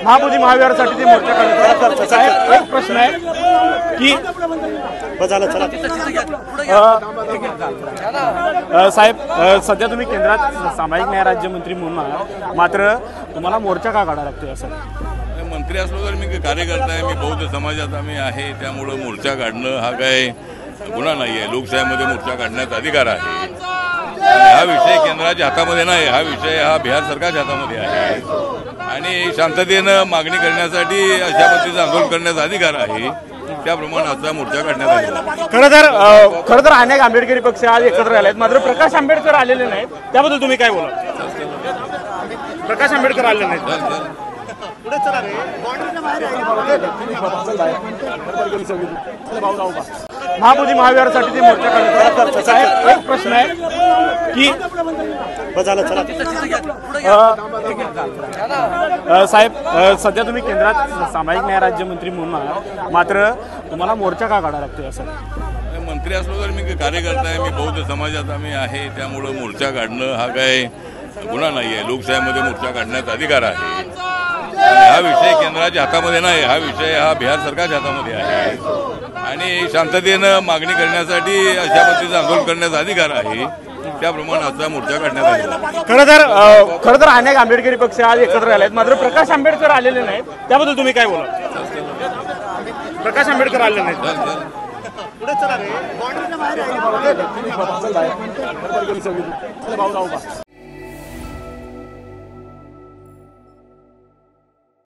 महाबोधी महाविहारासाठी ते मोर्चा काढतात. साहेब, एक प्रश्न आहे की साहेब, सध्या तुम्ही केंद्रात सामाजिक न्याय राज्यमंत्री म्हणून आहात, मात्र तुम्हाला मोर्चा का काढावा लागतोय असं? मंत्री असलो तर मी कार्यकर्ता आहे, मी बौद्ध समाजात आम्ही आहे, त्यामुळं मोर्चा काढणं हा काय गुन्हा नाही आहे. लोकशाहीमध्ये मोर्चा काढण्याचा अधिकार आहे. हा विषय केंद्राच्या हातामध्ये नाही, हा विषय हा बिहार सरकारच्या हातामध्ये आहे आणि शांततेनं मागणी करण्यासाठी अशा पद्धतीचं आंदोलन करण्याचा अधिकार आहे. त्याप्रमाणे असा मोर्चा काढण्यात आलेला. खरं तर अनेक आंबेडकरी पक्ष आज एकत्र आले आहेत, मात्र प्रकाश आंबेडकर आलेले नाहीत, त्याबद्दल तुम्ही काय बोला? प्रकाश आंबेडकर आले नाहीत. महाबोधी महाविहारासाठी ते मोर्चा काढतात. साहेब, एक प्रश्न आहे की साहेब, सध्या तुम्ही केंद्रात सामाजिक न्याय राज्यमंत्री म्हणून आहात, मात्र तुम्हाला मोर्चा का काढावा लागतोय असं? मंत्री असलो तर मी कार्यकर्ता आहे, मी बौद्ध समाजात आम्ही आहे, त्यामुळं मोर्चा काढणं हा काय गुन्हा नाही आहे. लोकशाहीमध्ये मोर्चा काढण्याचा अधिकार आहे. हा विषय केंद्राच्या हातामध्ये नाही, हा विषय हा बिहार सरकारच्या हातामध्ये आहे आणि शांततेनं मागणी करण्यासाठी अशा पद्धतीचं आंदोलन करण्याचा अधिकार आहे. त्याप्रमाणे असा मोर्चा काढण्यात आलेला. खरं तर अनेक आंबेडकरी पक्ष आज एकत्र आले आहेत, मात्र प्रकाश आंबेडकर आलेले नाहीत, त्याबद्दल तुम्ही काय बोला? प्रकाश आंबेडकर आलेले नाहीत.